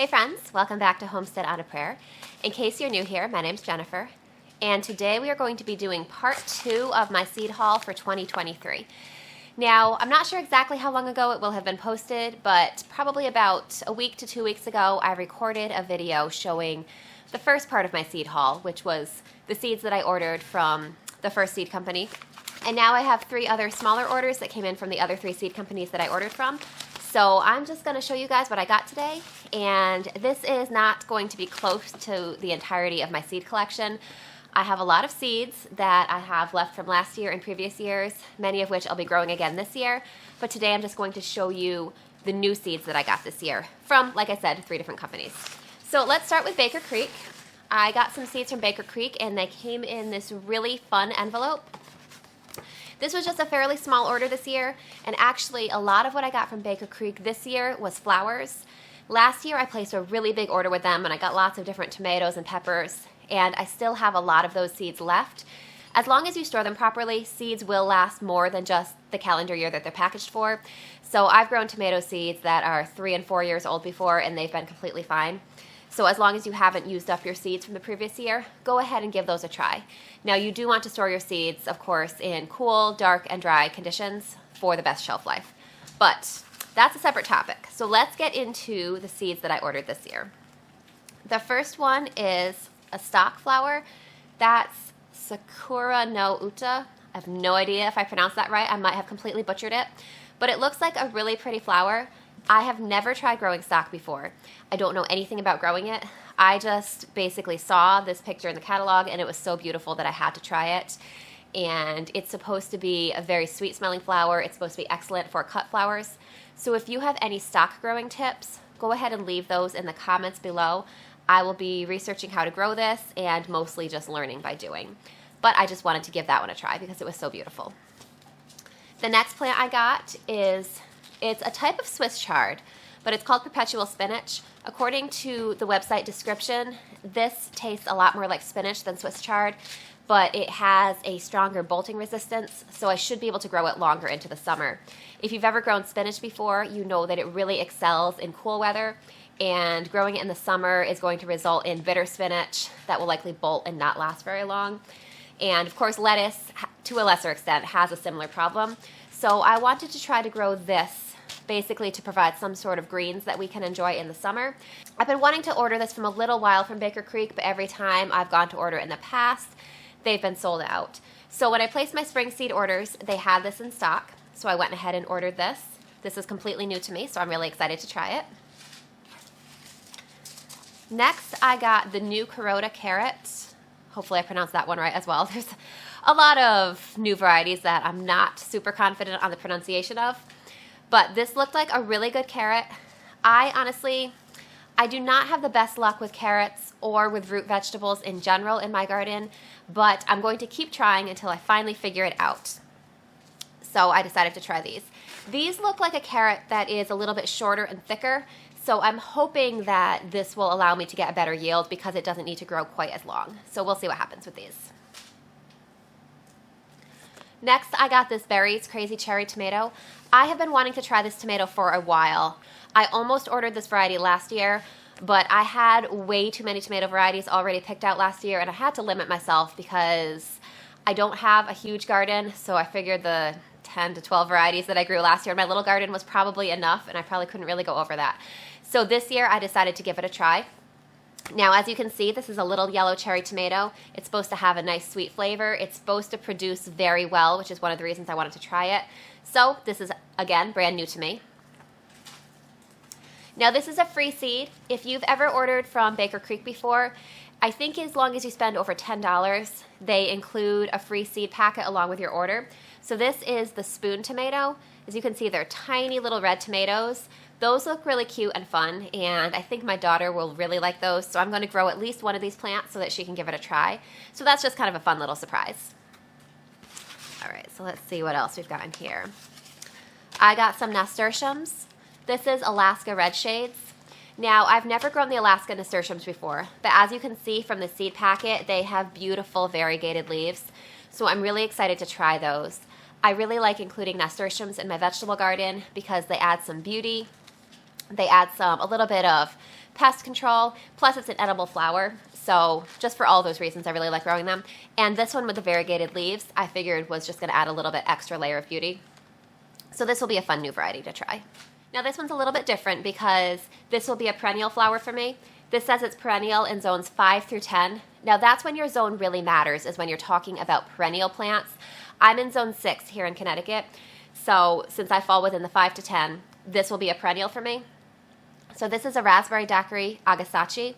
Hey friends, welcome back to Homestead on a Prayer. In case you're new here, my name's Jennifer, and today we are going to be doing part 2 of my seed haul for 2023. Now, I'm not sure exactly how long ago it will have been posted, but probably about a week to 2 weeks ago, I recorded a video showing the first part of my seed haul, which was the seeds that I ordered from the first seed company. And now I have 3 other smaller orders that came in from the other 3 seed companies that I ordered from. So I'm just going to show you guys what I got today, and this is not going to be close to the entirety of my seed collection. I have a lot of seeds that I have left from last year and previous years, many of which I'll be growing again this year, but today I'm just going to show you the new seeds that I got this year from, like I said, 3 different companies. So let's start with Baker Creek. I got some seeds from Baker Creek, and they came in this really fun envelope. This was just a fairly small order this year, and actually a lot of what I got from Baker Creek this year was flowers. Last year I placed a really big order with them, and I got lots of different tomatoes and peppers, and I still have a lot of those seeds left. As long as you store them properly, seeds will last more than just the calendar year that they're packaged for. So I've grown tomato seeds that are 3 and 4 years old before, and they've been completely fine. So as long as you haven't used up your seeds from the previous year, go ahead and give those a try. Now you do want to store your seeds, of course, in cool, dark, and dry conditions for the best shelf life. But that's a separate topic. So let's get into the seeds that I ordered this year. The first one is a stock flower. That's Sakura no Uta. I have no idea if I pronounced that right. I might have completely butchered it. But it looks like a really pretty flower. I have never tried growing stock before. I don't know anything about growing it. I just basically saw this picture in the catalog, and it was so beautiful that I had to try it. And it's supposed to be a very sweet smelling flower. It's supposed to be excellent for cut flowers. So if you have any stock growing tips, go ahead and leave those in the comments below. I will be researching how to grow this and mostly just learning by doing. But I just wanted to give that one a try because it was so beautiful. The next plant I got is, it's a type of Swiss chard, but it's called perpetual spinach. According to the website description, this tastes a lot more like spinach than Swiss chard, but it has a stronger bolting resistance, so I should be able to grow it longer into the summer. If you've ever grown spinach before, you know that it really excels in cool weather, and growing it in the summer is going to result in bitter spinach that will likely bolt and not last very long. And of course, lettuce, to a lesser extent, has a similar problem. So I wanted to try to grow this basically to provide some sort of greens that we can enjoy in the summer. I've been wanting to order this from a little while from Baker Creek, but every time I've gone to order in the past, they've been sold out. So when I placed my spring seed orders, they had this in stock. So I went ahead and ordered this. This is completely new to me, so I'm really excited to try it. Next, I got the new Carota carrot. Hopefully I pronounced that one right as well. There's a lot of new varieties that I'm not super confident on the pronunciation of. But this looked like a really good carrot. I do not have the best luck with carrots or with root vegetables in general in my garden, but I'm going to keep trying until I finally figure it out. So I decided to try these. These look like a carrot that is a little bit shorter and thicker, so I'm hoping that this will allow me to get a better yield because it doesn't need to grow quite as long. So we'll see what happens with these. Next, I got this Berry's Crazy Cherry Tomato. I have been wanting to try this tomato for a while. I almost ordered this variety last year, but I had way too many tomato varieties already picked out last year, and I had to limit myself because I don't have a huge garden, so I figured the 10 to 12 varieties that I grew last year in my little garden was probably enough, and I probably couldn't really go over that. So this year, I decided to give it a try. Now, as you can see, this is a little yellow cherry tomato. It's supposed to have a nice sweet flavor. It's supposed to produce very well, which is one of the reasons I wanted to try it. So this is, again, brand new to me. Now, this is a free seed. If you've ever ordered from Baker Creek before, I think as long as you spend over $10, they include a free seed packet along with your order. So this is the spoon tomato. As you can see, they're tiny little red tomatoes. Those look really cute and fun, and I think my daughter will really like those, so I'm going to grow at least one of these plants so that she can give it a try. So that's just kind of a fun little surprise. All right, so let's see what else we've got in here. I got some nasturtiums. This is Alaska Red Shades. Now, I've never grown the Alaska nasturtiums before, but as you can see from the seed packet, they have beautiful variegated leaves, so I'm really excited to try those. I really like including nasturtiums in my vegetable garden because they add some beauty. They add a little bit of pest control, plus it's an edible flower. So just for all those reasons, I really like growing them. And this one with the variegated leaves, I figured was just gonna add a little bit extra layer of beauty. So this will be a fun new variety to try. Now this one's a little bit different because this will be a perennial flower for me. This says it's perennial in zones 5 through 10. Now that's when your zone really matters, is when you're talking about perennial plants. I'm in zone 6 here in Connecticut. So since I fall within the 5 to 10, this will be a perennial for me. So this is a raspberry daiquiri agasachi.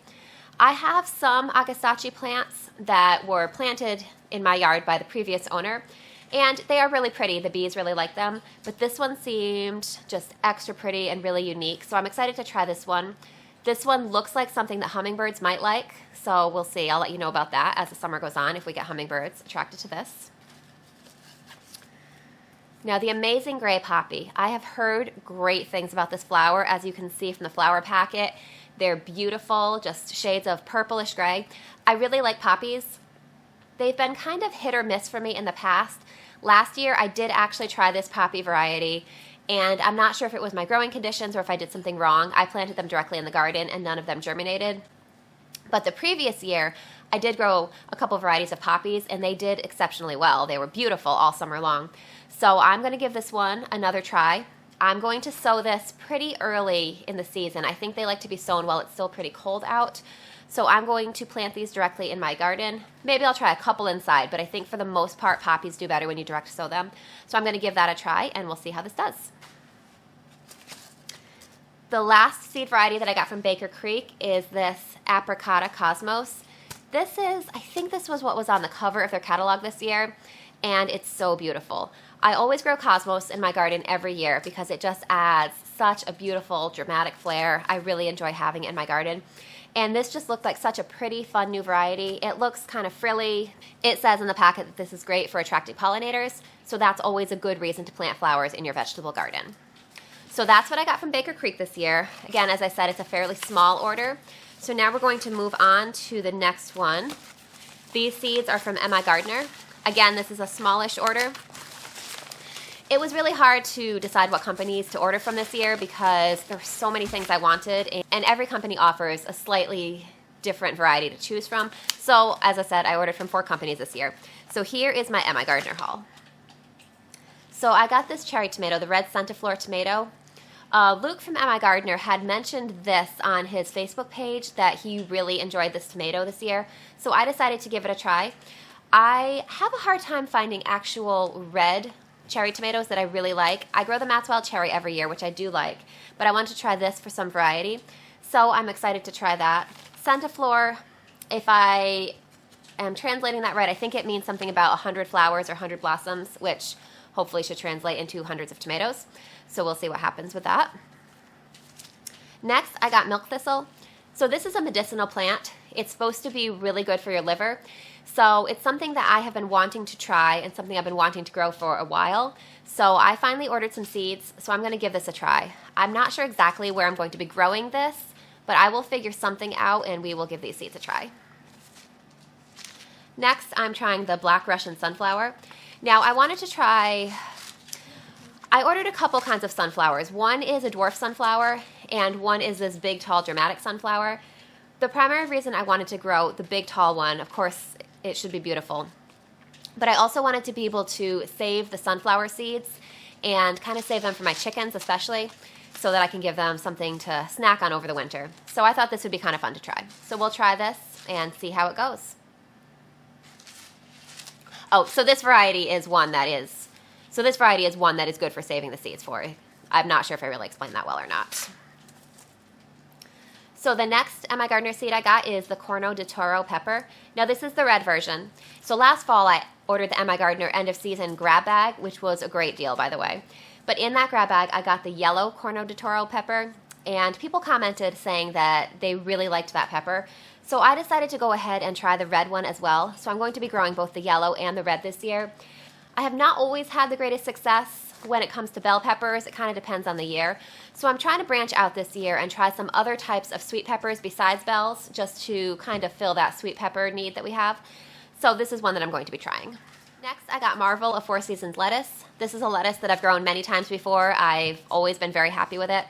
I have some agasachi plants that were planted in my yard by the previous owner, and they are really pretty. The bees really like them, but this one seemed just extra pretty and really unique, so I'm excited to try this one. This one looks like something that hummingbirds might like, so we'll see. I'll let you know about that as the summer goes on if we get hummingbirds attracted to this. Now the amazing gray poppy. I have heard great things about this flower, as you can see from the flower packet. They're beautiful, just shades of purplish gray. I really like poppies. They've been kind of hit or miss for me in the past. Last year I did actually try this poppy variety, and I'm not sure if it was my growing conditions or if I did something wrong. I planted them directly in the garden and none of them germinated. But the previous year I did grow a couple varieties of poppies and they did exceptionally well. They were beautiful all summer long. So I'm going to give this one another try. I'm going to sow this pretty early in the season. I think they like to be sown while it's still pretty cold out. So I'm going to plant these directly in my garden. Maybe I'll try a couple inside, but I think for the most part poppies do better when you direct sow them. So I'm going to give that a try and we'll see how this does. The last seed variety that I got from Baker Creek is this Apricota Cosmos. I think this was what was on the cover of their catalog this year, and it's so beautiful. I always grow Cosmos in my garden every year because it just adds such a beautiful, dramatic flair. I really enjoy having it in my garden. And this just looked like such a pretty, fun new variety. It looks kind of frilly. It says in the packet that this is great for attracting pollinators, so that's always a good reason to plant flowers in your vegetable garden. So that's what I got from Baker Creek this year. Again, as I said, it's a fairly small order. So now we're going to move on to the next one. These seeds are from MIgardener. Again, this is a smallish order. It was really hard to decide what companies to order from this year because there were so many things I wanted, and every company offers a slightly different variety to choose from. So as I said, I ordered from 4 companies this year. So here is my MIgardener haul. So I got this cherry tomato, the red centiflora tomato. Luke from MIgardener had mentioned this on his Facebook page, that he really enjoyed this tomato this year. So I decided to give it a try. I have a hard time finding actual red cherry tomatoes that I really like. I grow the Maxwell cherry every year, which I do like, but I wanted to try this for some variety. So I'm excited to try that. Centiflora, if I am translating that right, I think it means something about 100 flowers or 100 blossoms, which hopefully should translate into hundreds of tomatoes. So we'll see what happens with that. Next, I got milk thistle. So this is a medicinal plant. It's supposed to be really good for your liver. So it's something that I have been wanting to try and something I've been wanting to grow for a while. So I finally ordered some seeds, so I'm going to give this a try. I'm not sure exactly where I'm going to be growing this, but I will figure something out and we will give these seeds a try. Next, I'm trying the Black Russian sunflower. Now, I ordered a couple kinds of sunflowers. One is a dwarf sunflower, and one is this big, tall, dramatic sunflower. The primary reason I wanted to grow the big, tall one, of course, it should be beautiful, but I also wanted to be able to save the sunflower seeds and kind of save them for my chickens especially, so that I can give them something to snack on over the winter. So I thought this would be kind of fun to try. So we'll try this and see how it goes. Oh, so this variety is one that is good for saving the seeds for. I'm not sure if I really explained that well or not. So the next MIgardener seed I got is the Corno de Toro pepper. Now this is the red version. So last fall I ordered the MIgardener end of season grab bag, which was a great deal, by the way. But in that grab bag I got the yellow Corno de Toro pepper, and people commented saying that they really liked that pepper. So I decided to go ahead and try the red one as well. So I'm going to be growing both the yellow and the red this year. I have not always had the greatest success when it comes to bell peppers. It kind of depends on the year. So I'm trying to branch out this year and try some other types of sweet peppers besides bells, just to kind of fill that sweet pepper need that we have. So this is one that I'm going to be trying. Next, I got Marvel, a 4 Seasons lettuce. This is a lettuce that I've grown many times before. I've always been very happy with it.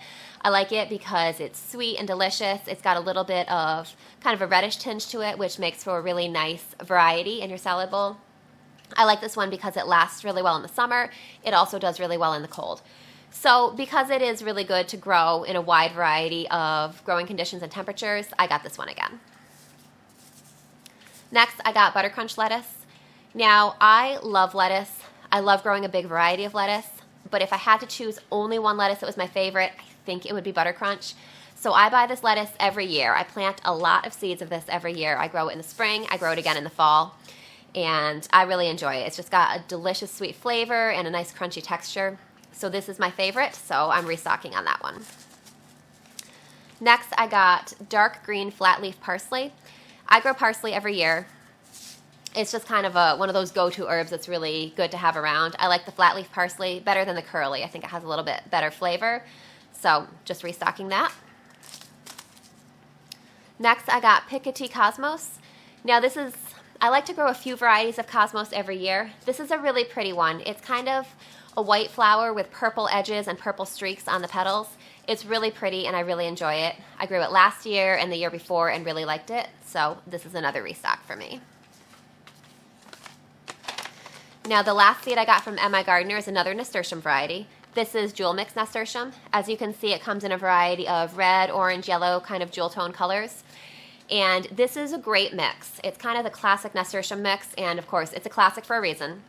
I like it because it's sweet and delicious. It's got a little bit of kind of a reddish tinge to it, which makes for a really nice variety in your salad bowl. I like this one because it lasts really well in the summer. It also does really well in the cold. So because it is really good to grow in a wide variety of growing conditions and temperatures, I got this one again. Next, I got butter crunch lettuce. Now, I love lettuce. I love growing a big variety of lettuce, but if I had to choose only one lettuce that was my favorite, I think it would be butter crunch. So I buy this lettuce every year. I plant a lot of seeds of this every year. I grow it in the spring, I grow it again in the fall, and I really enjoy it. It's just got a delicious sweet flavor and a nice crunchy texture. So this is my favorite, so I'm restocking on that one. Next, I got dark green flat leaf parsley. I grow parsley every year. It's just kind of one of those go-to herbs that's really good to have around. I like the flat leaf parsley better than the curly. I think it has a little bit better flavor. So just restocking that. Next, I got Picotee Cosmos. Now I like to grow a few varieties of Cosmos every year. This is a really pretty one. It's kind of a white flower with purple edges and purple streaks on the petals. It's really pretty and I really enjoy it. I grew it last year and the year before and really liked it. So this is another restock for me. Now the last seed I got from MIgardener is another nasturtium variety. This is jewel mix nasturtium. As you can see, it comes in a variety of red, orange, yellow, kind of jewel tone colors. And this is a great mix. It's kind of the classic nasturtium mix, and of course, it's a classic for a reason.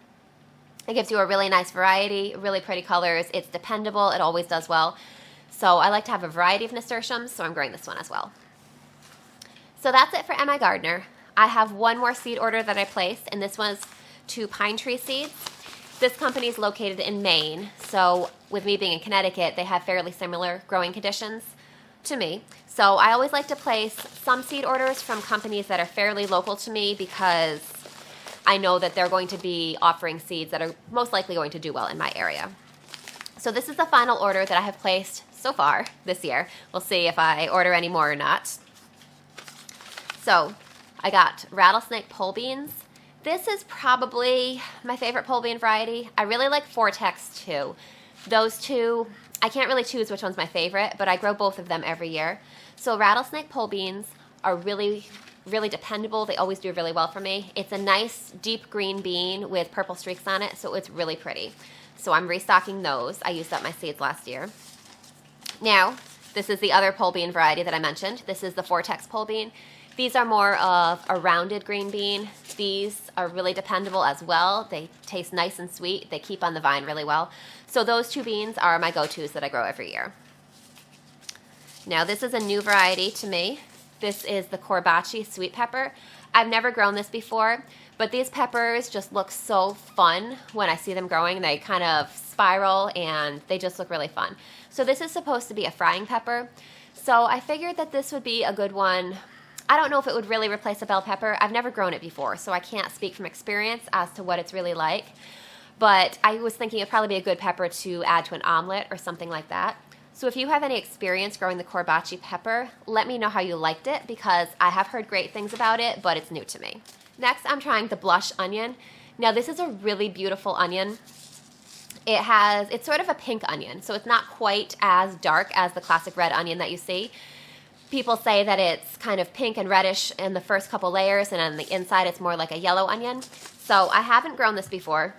It gives you a really nice variety, really pretty colors. It's dependable. It always does well. So I like to have a variety of nasturtiums, so I'm growing this one as well. So that's it for MIgardener. I have one more seed order that I placed, and this was to Pinetree seeds. This company is located in Maine, so with me being in Connecticut, they have fairly similar growing conditions to me. So I always like to place some seed orders from companies that are fairly local to me because I know that they're going to be offering seeds that are most likely going to do well in my area. So this is the final order that I have placed so far this year. We'll see if I order any more or not. So I got rattlesnake pole beans. This is probably my favorite pole bean variety. I really like Vortex too. Those two, I can't really choose which one's my favorite, but I grow both of them every year. So rattlesnake pole beans are really dependable. They always do really well for me. It's a nice deep green bean with purple streaks on it, so it's really pretty. So I'm restocking those. I used up my seeds last year. Now, this is the other pole bean variety that I mentioned. This is the Vortex pole bean. These are more of a rounded green bean. These are really dependable as well. They taste nice and sweet. They keep on the vine really well. So those two beans are my go-tos that I grow every year. Now this is a new variety to me. This is the Corbaci sweet pepper. I've never grown this before, but these peppers just look so fun when I see them growing. They kind of spiral and they just look really fun. So this is supposed to be a frying pepper. So I figured that this would be a good one. I don't know if it would really replace a bell pepper. I've never grown it before, so I can't speak from experience as to what it's really like. But I was thinking it'd probably be a good pepper to add to an omelet or something like that. So if you have any experience growing the Corbaci pepper, let me know how you liked it because I have heard great things about it, but it's new to me. Next, I'm trying the blush onion. Now this is a really beautiful onion. It's sort of a pink onion, so it's not quite as dark as the classic red onion that you see. People say that it's kind of pink and reddish in the first couple layers, and on the inside it's more like a yellow onion. So I haven't grown this before,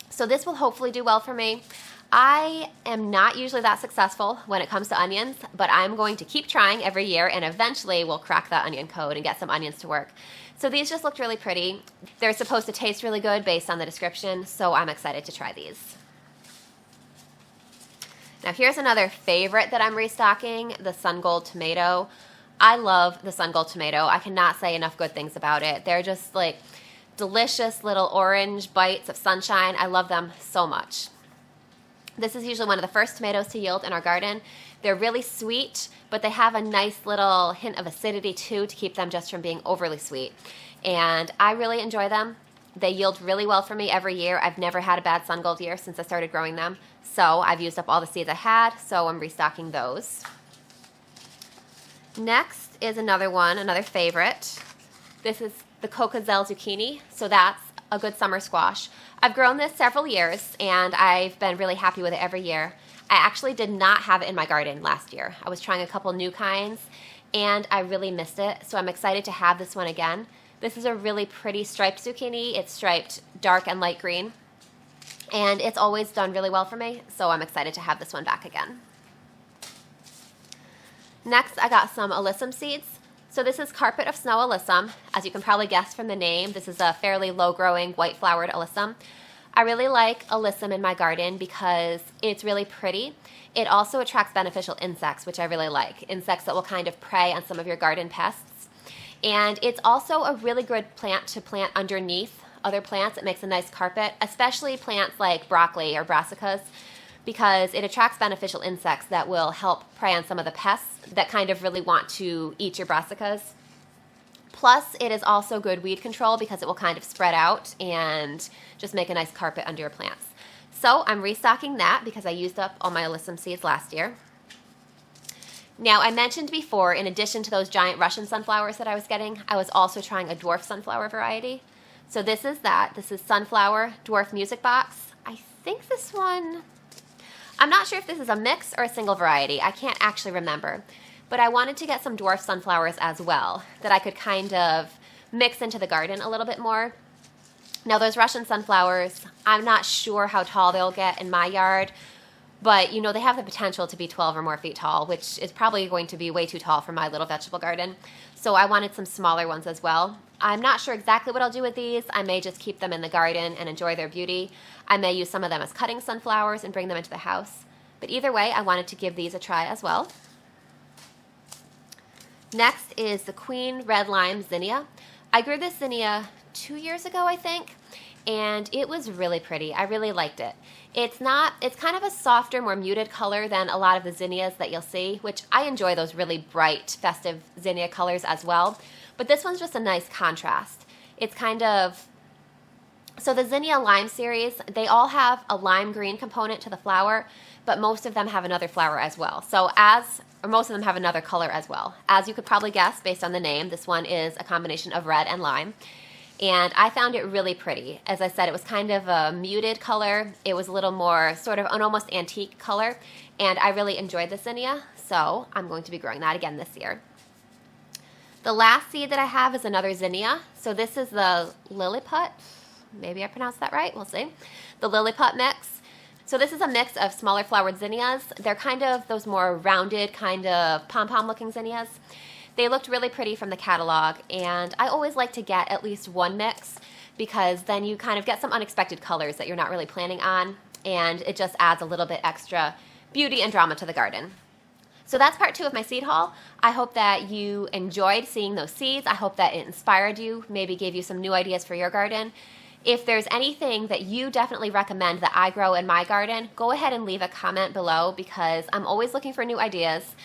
so this will hopefully do well for me. I am not usually that successful when it comes to onions, but I'm going to keep trying every year, and eventually we'll crack that onion code and get some onions to work. So these just looked really pretty. They're supposed to taste really good based on the description, so I'm excited to try these. Now here's another favorite that I'm restocking, the Sun Gold tomato. I love the Sun Gold tomato. I cannot say enough good things about it. They're just like delicious little orange bites of sunshine. I love them so much. This is usually one of the first tomatoes to yield in our garden. They're really sweet, but they have a nice little hint of acidity too to keep them just from being overly sweet. And I really enjoy them. They yield really well for me every year. I've never had a bad Sun Gold year since I started growing them. So I've used up all the seeds I had, so I'm restocking those. Next is another one, another favorite. This is the Cocozelle zucchini, so that's a good summer squash. I've grown this several years, and I've been really happy with it every year. I actually did not have it in my garden last year. I was trying a couple new kinds and I really missed it, so I'm excited to have this one again. This is a really pretty striped zucchini. It's striped dark and light green, and it's always done really well for me, so I'm excited to have this one back again. Next, I got some alyssum seeds. So this is Carpet of Snow alyssum. As you can probably guess from the name, this is a fairly low-growing, white-flowered alyssum. I really like alyssum in my garden because it's really pretty. It also attracts beneficial insects, which I really like, insects that will kind of prey on some of your garden pests. And it's also a really good plant to plant underneath other plants. It makes a nice carpet, especially plants like broccoli or brassicas, because it attracts beneficial insects that will help prey on some of the pests that kind of really want to eat your brassicas. Plus, it is also good weed control because it will kind of spread out and just make a nice carpet under your plants. So I'm restocking that because I used up all my alyssum seeds last year. Now, I mentioned before, in addition to those giant Russian sunflowers that I was getting, I was also trying a dwarf sunflower variety. So this is that. This is Sunflower Dwarf Music Box. I think this one, I'm not sure if this is a mix or a single variety. I can't actually remember. But I wanted to get some dwarf sunflowers as well that I could kind of mix into the garden a little bit more. Now those Russian sunflowers, I'm not sure how tall they'll get in my yard, but you know, they have the potential to be 12 or more feet tall, which is probably going to be way too tall for my little vegetable garden. So I wanted some smaller ones as well. I'm not sure exactly what I'll do with these. I may just keep them in the garden and enjoy their beauty. I may use some of them as cutting sunflowers and bring them into the house. But either way, I wanted to give these a try as well. Next is the Queen Red Lime Zinnia. I grew this zinnia 2 years ago, I think, and it was really pretty. I really liked it. It's kind of a softer, more muted color than a lot of the zinnias that you'll see, which I enjoy those really bright, festive zinnia colors as well. But this one's just a nice contrast. It's kind of, so the zinnia lime series, they all have a lime green component to the flower, but most of them have another flower as well. Or most of them have another color as well. As you could probably guess based on the name, this one is a combination of red and lime. And I found it really pretty. As I said, it was kind of a muted color. It was a little more sort of an almost antique color. And I really enjoyed the zinnia, so I'm going to be growing that again this year. The last seed that I have is another zinnia. So this is the Lilliput. Maybe I pronounced that right, we'll see. The Lilliput mix. So this is a mix of smaller flowered zinnias. They're kind of those more rounded, kind of pom-pom looking zinnias. They looked really pretty from the catalog, and I always like to get at least one mix because then you kind of get some unexpected colors that you're not really planning on, and it just adds a little bit extra beauty and drama to the garden. So that's part 2 of my seed haul. I hope that you enjoyed seeing those seeds. I hope that it inspired you, maybe gave you some new ideas for your garden. If there's anything that you definitely recommend that I grow in my garden, go ahead and leave a comment below because I'm always looking for new ideas.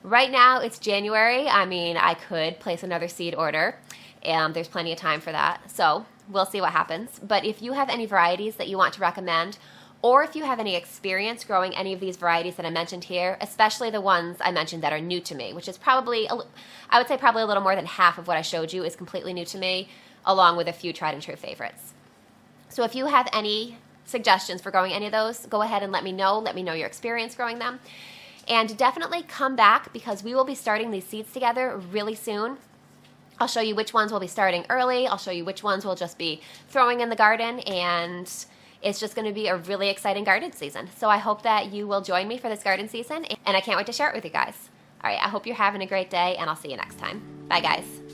Right now it's January. I mean, I could place another seed order, and there's plenty of time for that. So we'll see what happens. But if you have any varieties that you want to recommend, or if you have any experience growing any of these varieties that I mentioned here, especially the ones I mentioned that are new to me, which is probably, I would say probably a little more than half of what I showed you is completely new to me, along with a few tried and true favorites. So if you have any suggestions for growing any of those, go ahead and let me know. Let me know your experience growing them. And definitely come back because we will be starting these seeds together really soon. I'll show you which ones we'll be starting early. I'll show you which ones we'll just be throwing in the garden, and it's just going to be a really exciting garden season. So I hope that you will join me for this garden season, and I can't wait to share it with you guys. All right, I hope you're having a great day, and I'll see you next time. Bye, guys.